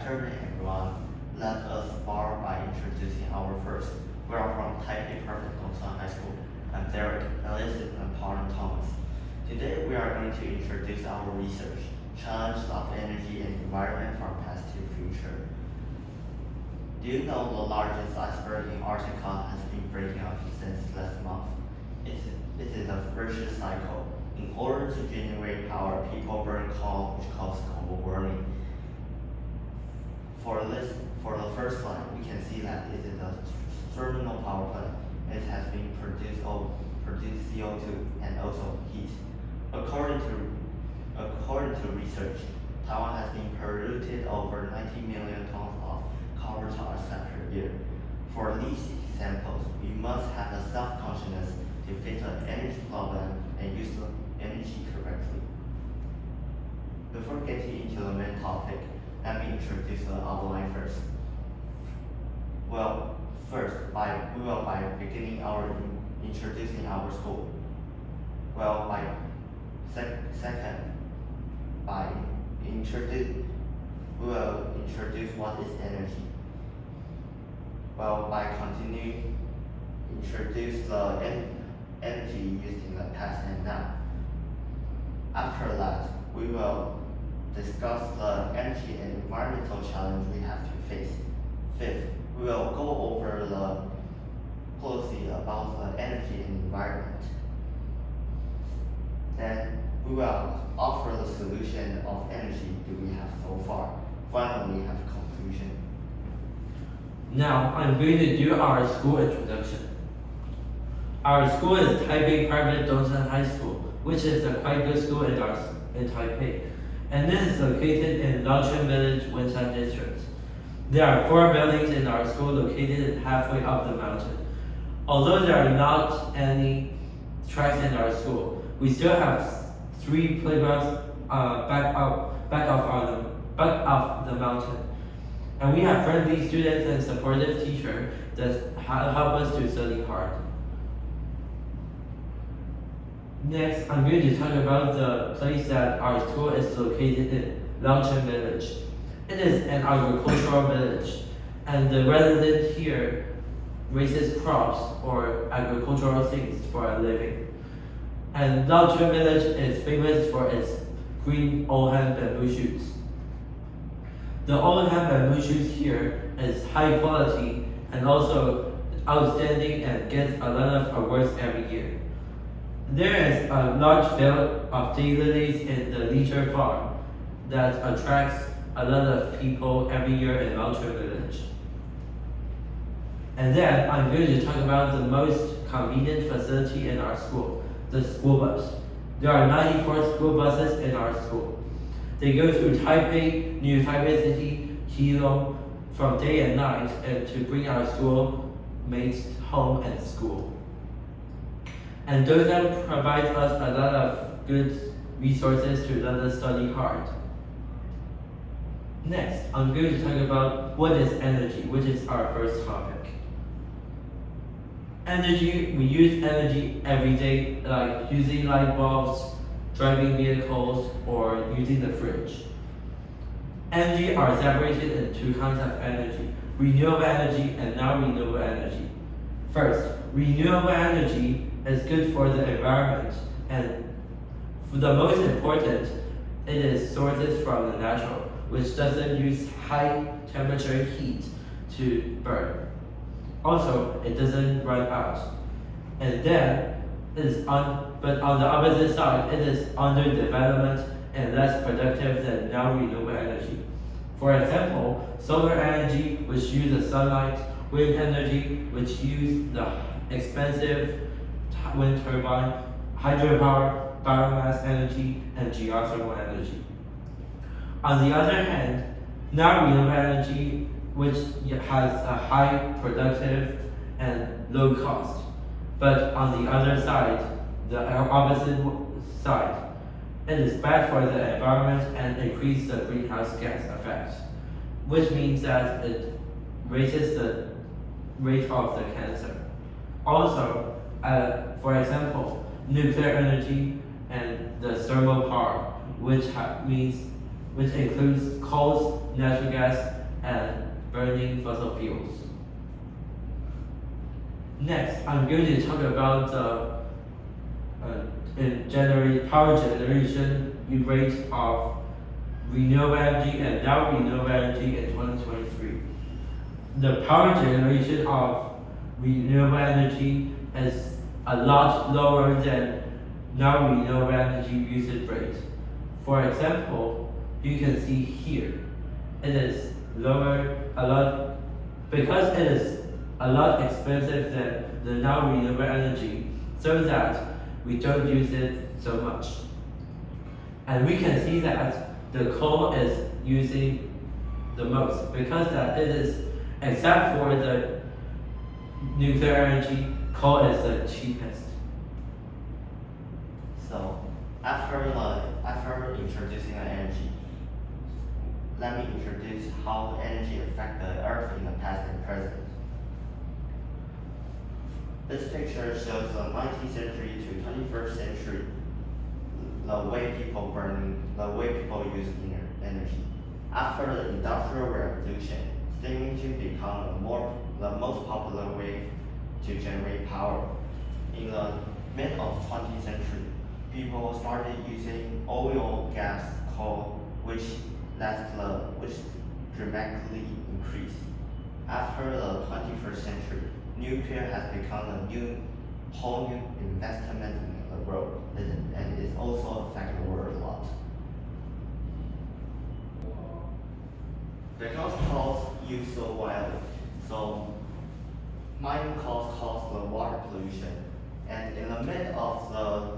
afternoon, everyone. Let us start by introducing our first. We are from Taipei Perfect Dongsan High School. I'm Derek, Elizabeth, and Paul and Thomas. Today we are going to introduce our research, Challenges of Energy and Environment from Past to Future. Do you know the largest iceberg in Antarctica has been breaking up since last month? It is a virtuous cycle. In order to generate power, people burn coal, which causes global warming. For the first line, we can see that it is a thermal power plant. It has been produced CO2 and also heat. According to research, Taiwan has been polluted over 90 million tons of carbon dioxide per year. For these examples, we must have a self-consciousness to face the energy problem and use the energy correctly. Before getting into the main topic, let me introduce the outline first. Well, first, we will beginning introducing our school. Well, second, we will introduce what is energy. Well, by continuing, introduce the energy used in the past and now. After that, we will discuss the energy and environmental challenge we have to face. Fifth, we will go over the policy about the energy and environment. Then we will offer the solution of energy we have so far. Finally, we have conclusion. Now, I'm going to do our school introduction. Our school is Taipei Private Dongsan High School, which is a quite good school in Taipei, and it is located in Laochun Village, Wenshan District. There are 4 buildings in our school located halfway up the mountain. Although there are not any tracks in our school, we still have 3 playgrounds back of the mountain. And we have friendly students and supportive teachers that help us to study hard. Next, I'm going to talk about the place that our school is located in, Laochun Village. It is an agricultural village, and the resident here raises crops or agricultural things for a living. And Laochun Village is famous for its green old hand bamboo shoots. The old hand bamboo shoots here is high quality and also outstanding and gets a lot of awards every year. There is a large field of daylilies in the leisure farm that attracts a lot of people every year in Laochun Village. And then I'm going to talk about the most convenient facility in our school, the school bus. There are 94 school buses in our school. They go through Taipei, New Taipei City, Keelung, from day and night, and to bring our schoolmates home and school. And those that provide us a lot of good resources to let us study hard. Next, I'm going to talk about what is energy, which is our first topic. Energy, we use energy every day, like using light bulbs, driving vehicles, or using the fridge. Energy are separated into 2 kinds of energy, renewable energy and non-renewable energy. First, renewable energy is good for the environment, and the most important, it is sources from the natural, which doesn't use high temperature heat to burn. Also, it doesn't run out. And then, but on the opposite side, it is under development and less productive than non-renewable energy. For example, solar energy, which uses sunlight, wind energy, which uses the expensive wind turbine, hydropower, biomass energy, and geothermal energy. On the other hand, non-renewable energy, which has a high productive and low cost. But on the other side, the opposite side, it is bad for the environment and increases the greenhouse gas effect, which means that it raises the rate of the cancer. Also, for example, nuclear energy and the thermal power, which means which includes coal, natural gas, and burning fossil fuels. Next, I'm going to talk about power generation rate of renewable energy and non-renewable energy in 2023. The power generation of renewable energy is a lot lower than non-renewable energy usage rate. For example, you can see here, it is lower a lot because it is a lot expensive than the non-renewable energy, so that we don't use it so much. And we can see that the coal is using the most because that it is, except for the nuclear energy, coal is the cheapest. So after introducing the energy, let me introduce how energy affect the earth in the past and present. This picture shows the 19th century to 21st century, the way people use energy. After the Industrial Revolution, steam engine became the most popular way to generate power. In the mid of 20th century, people started using oil, gas, coal, which dramatically increased. After the 21st century, nuclear has become a whole new investment in the world, and it also affects the world a lot. Because coals used so widely, so mining coals caused the water pollution, and in the mid of the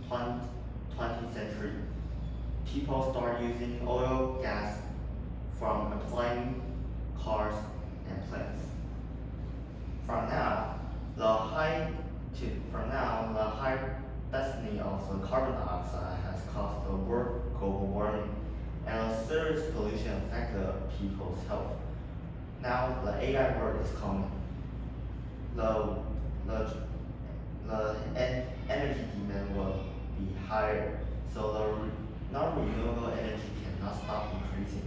20th century, people start using oil, gas from applying cars and planes. From now, the high density of the carbon dioxide has caused the world global warming, and a serious pollution affects the people's health. Now the AI world is coming. The energy demand will be higher, so the non-renewable energy cannot stop increasing.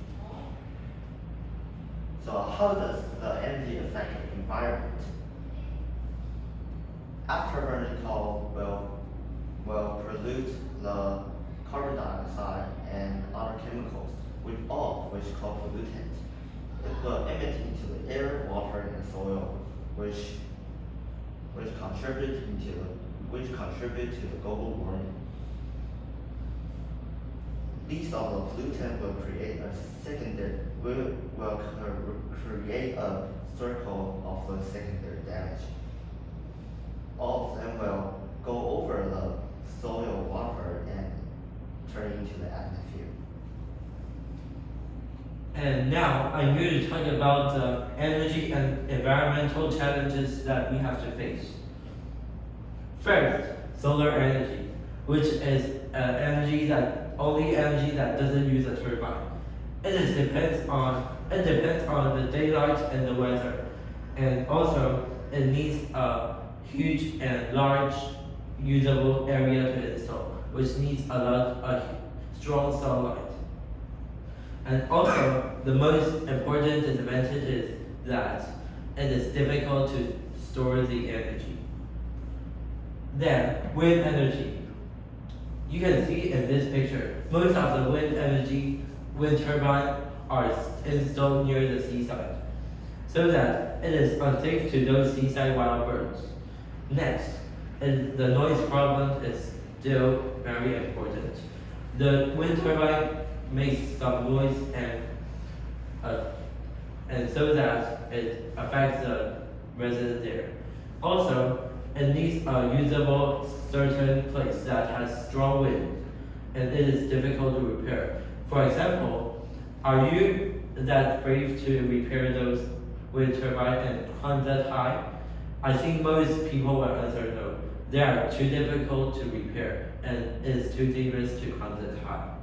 So how does the energy affect the environment? After burning coal will pollute the carbon dioxide and other chemicals, which called pollutants. It will emit into the air, water, and soil, which contribute to the global warming. These of the pollutants will create create a circle of the secondary damage. All of them will go over the soil, water, and turn into the atmosphere. And now I'm going to talk about the energy and environmental challenges that we have to face. First, solar energy, which is energy that doesn't use a turbine. It depends on the daylight and the weather, and also it needs a huge and large usable area to install, which needs a lot of strong sunlight. And also, the most important disadvantage is that it is difficult to store the energy. Then, wind energy. You can see in this picture, most of the wind turbines are installed near the seaside, so that it is unsafe to those seaside wild birds. Next, the noise problem is still very important. The wind turbine makes some noise and so that it affects the residents there. Also, it needs a usable certain place that has strong wind, and it is difficult to repair. For example, are you that brave to repair those wind turbines and climb that high? I think most people will answer no. They are too difficult to repair, and it is too dangerous to climb that high.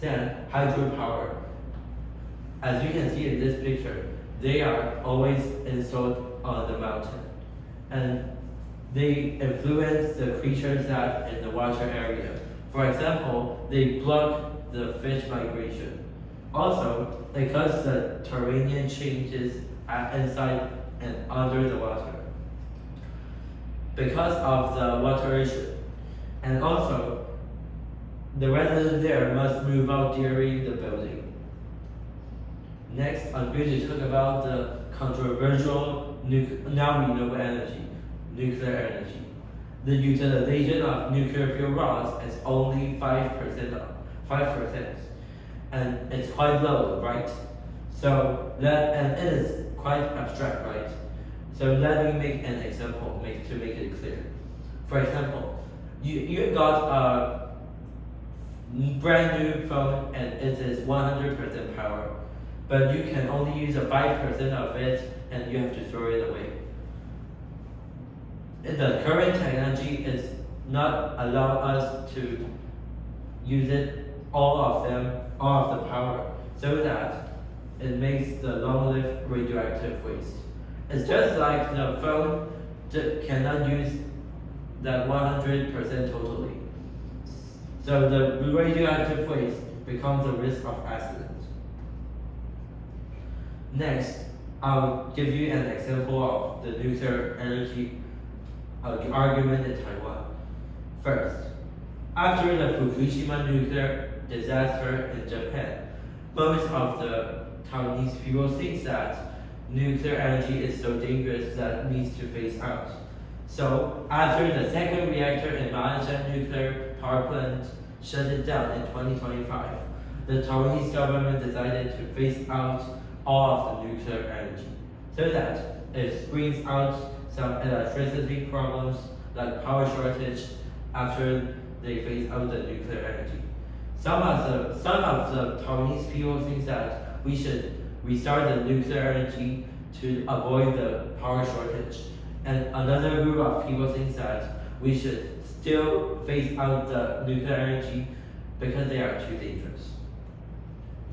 Then, hydropower. As you can see in this picture, they are always installed on the mountain, and they influence the creatures that in the water area. For example, they block the fish migration. Also, because the terrain changes inside and under the water. Because of the water issue. And also, the residents there must move out during the building. Next, I'm going to talk about the controversial now renewable energy, nuclear energy. The utilization of nuclear fuel rods is only 5%, and it's quite low, right? And it is quite abstract, right? So let me make an example to make it clear. For example, you got a brand new phone and it is 100% power, but you can only use 5% of it and you have to throw it away. The current technology is not allow us to use it all of the power, so that it makes the long-lived radioactive waste. It's just like the phone cannot use that 100% totally. So the radioactive waste becomes a risk of accident. Next, I'll give you an example of the nuclear energy argument in Taiwan. First, after the Fukushima nuclear disaster in Japan, most of the Taiwanese people think that nuclear energy is so dangerous that it needs to phase out. So, after the second reactor in Malaysia nuclear power plant shut it down in 2025, the Taiwanese government decided to phase out all of the nuclear energy, so that it brings out some electricity problems like power shortage after they phase out the nuclear energy. Some of the Taiwanese people think that we should restart the nuclear energy to avoid the power shortage, and another group of people think that we should still phase out the nuclear energy because they are too dangerous.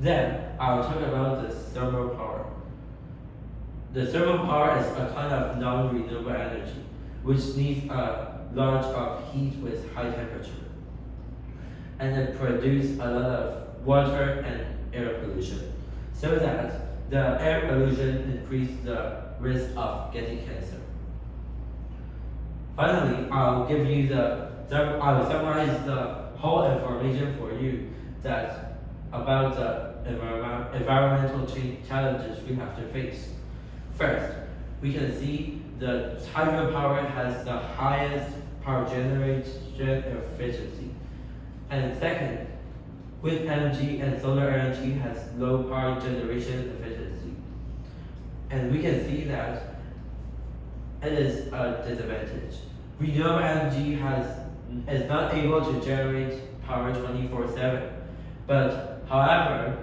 Then I'll talk about the thermal power. The thermal power is a kind of non-renewable energy, which needs a lot of heat with high temperature. And it produces a lot of water and air pollution, so that the air pollution increases the risk of getting cancer. Finally, I'll summarize the whole information for you about the environmental challenges we have to face. First, we can see the hydropower has the highest power generation efficiency. And second, wind energy and solar energy has low power generation efficiency. And we can see that it is a disadvantage. Renewable energy is not able to generate power 24/7, but however,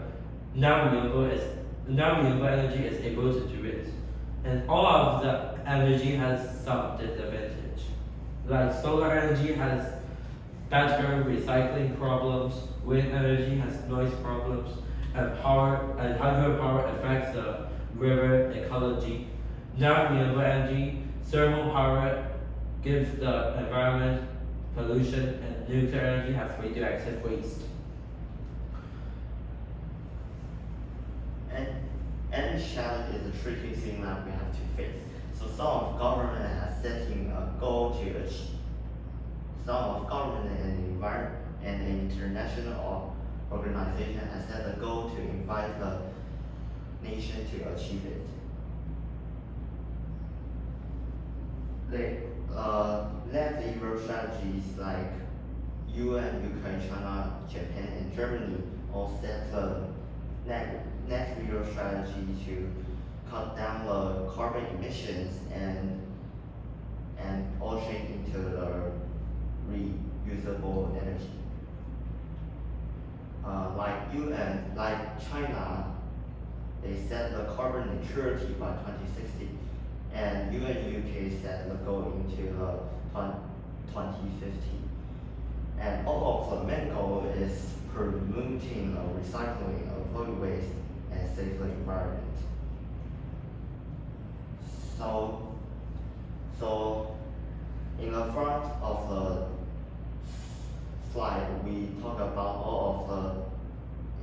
non-renewable energy is able to do it. And all of the energy has some disadvantage. Like solar energy has better recycling problems, wind energy has noise problems, and hydropower affects the river ecology. Non-renewable energy, thermal power gives the environment pollution, and nuclear energy has radioactive waste. And any challenge is a tricky thing that we have to face. So some of government has setting a goal to achieve. Some of government and international organization has set a goal to invite the nation to achieve it. Net zero strategies like UN, Ukraine, China, Japan, and Germany all set the net zero strategy to cut down the carbon emissions and all change into the reusable energy. Like China, they set the carbon neutrality by 2060, and UN and UK set the goal into 2050. And all of the main goal is promoting recycling, avoid waste, and save the environment. So in the front of the slide, we talk about all of the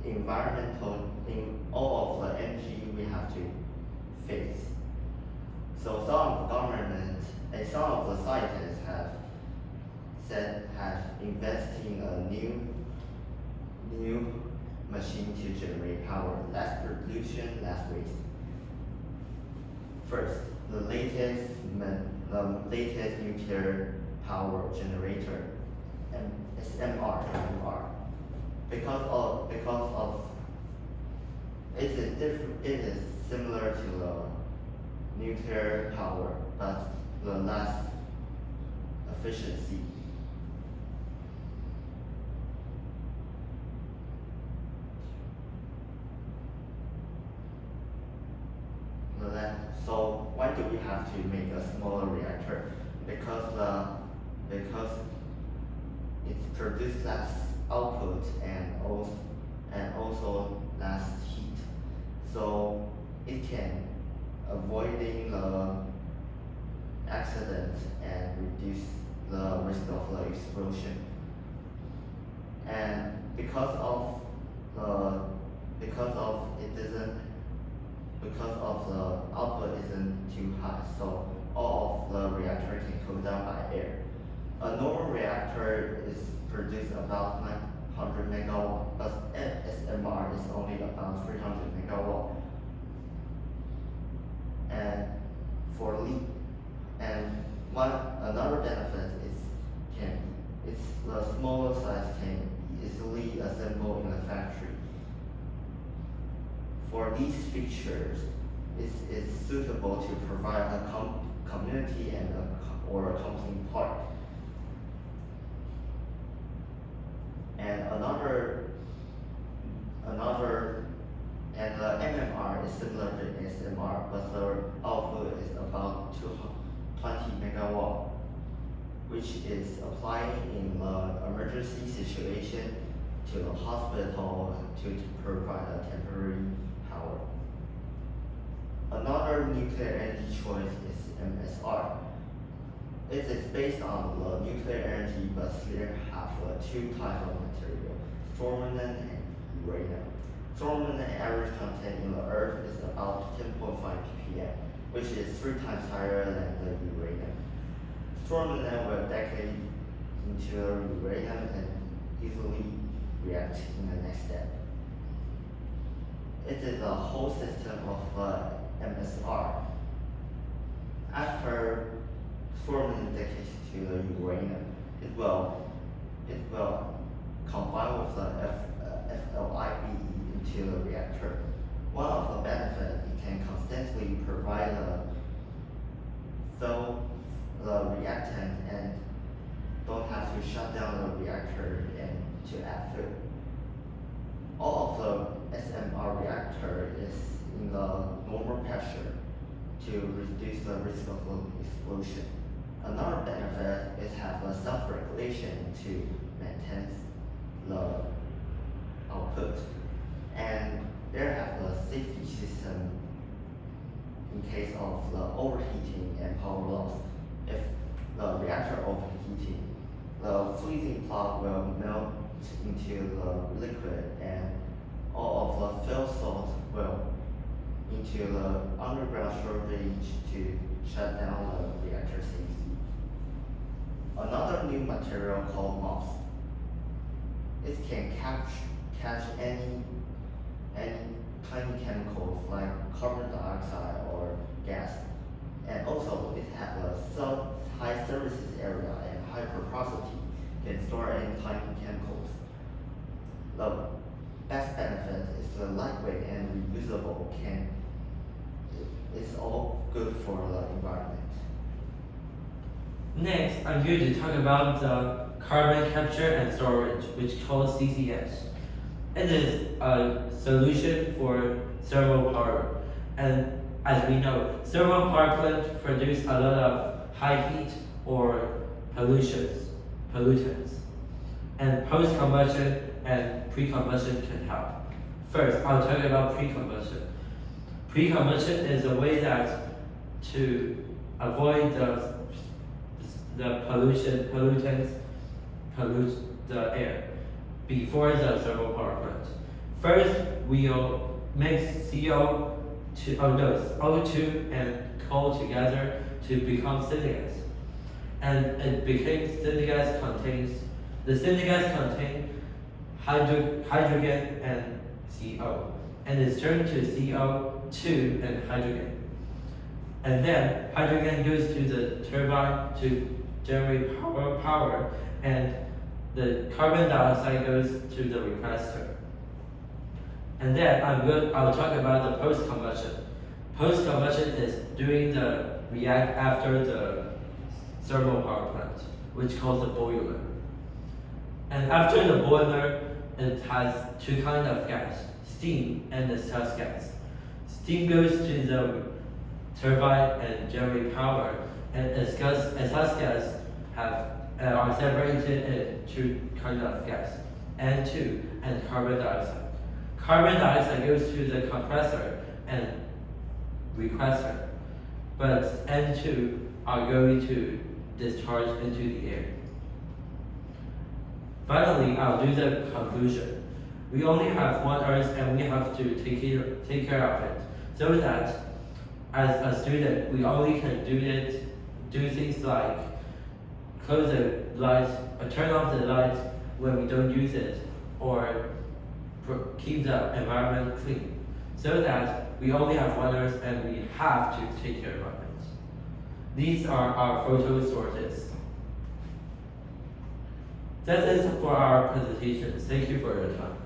in all of the energy we have to face. So some of the government and some of the scientists have invested in a new machine to generate power, less pollution, less waste. First, the latest nuclear power generator, SMR. Because of it is similar to the nuclear power, but the less efficiency. So why do we have to make a smaller reactor? Because it produces less output and also less heat. So it can avoiding the accident and reduce the risk of the explosion. And because of the output isn't too high, so all of the reactor can cool down by air. A normal reactor is produced about 900 megawatt, but SMR is only about 300 megawatt. Another benefit is the smaller size can easily assemble in a factory. For these features, it's suitable to provide a community or a company park. And the MMR is similar to SMR, but the output is about 20 megawatt, which is applying in the emergency situation to the hospital to provide a temporary power. Another nuclear energy choice is MSR. It is based on the nuclear energy, but there have two types of material, thorium and uranium. Thorium average content in the Earth is about 10.5 ppm, which is 3 times higher than the uranium. Thorium will decay into uranium and easily react in the next step. It is a whole system of MSR. After thorium decays to the uranium, it will combine with the FLIBE into the reactor. One of the benefits, it can constantly provide the reactant and don't have to shut down the reactor and to add fuel. All of the SMR reactor is in the normal pressure to reduce the risk of explosion. Another benefit is have a self-regulation to maintain the output. And there have a safety system in case of the overheating and power loss. If the reactor overheating, the freezing plug will melt into the liquid and all of the fuel salt will into the underground storage to shut down the reactor safety. Another new material called moss. It can catch any tiny chemicals like carbon dioxide or gas, and also it has a high surface area and high porosity, can store any tiny chemicals. The best benefit is the lightweight and reusable. It's all good for the environment. Next, I'm going to talk about the carbon capture and storage, which is called CCS. It is a solution for thermal power. And as we know, thermal power plants produce a lot of high heat or pollutants. And post-combustion and pre-combustion can help. First, I'll talk about pre-combustion. Pre-combustion is a way that to avoid the pollutants pollute the air before the thermal power plant. First, we'll mix O2 and coal together to become syngas. And it became syngas the syngas contains hydrogen and CO. And it's turned to CO2 and hydrogen. And then hydrogen goes to the turbine to generate power, and the carbon dioxide goes to the requester. And then I'll talk about the post-combustion. Post-combustion is doing the react after the thermal power plant, which calls the boiler. And after the boiler, it has two kinds of gas, steam and exhaust gas. Steam goes to the turbine and generate power, and exhaust gas are separated into two kinds of gas, N2 and carbon dioxide. Carbon dioxide goes to the compressor and requester, but N2 are going to discharge into the air. Finally, I'll do the conclusion. We only have one Earth and we have to take care of it, so that as a student, we only can do things like close the lights, or turn off the lights when we don't use it, or keep the environment clean, so that we only have one Earth and we have to take care of it. These are our photo sources. That's it for our presentation. Thank you for your time.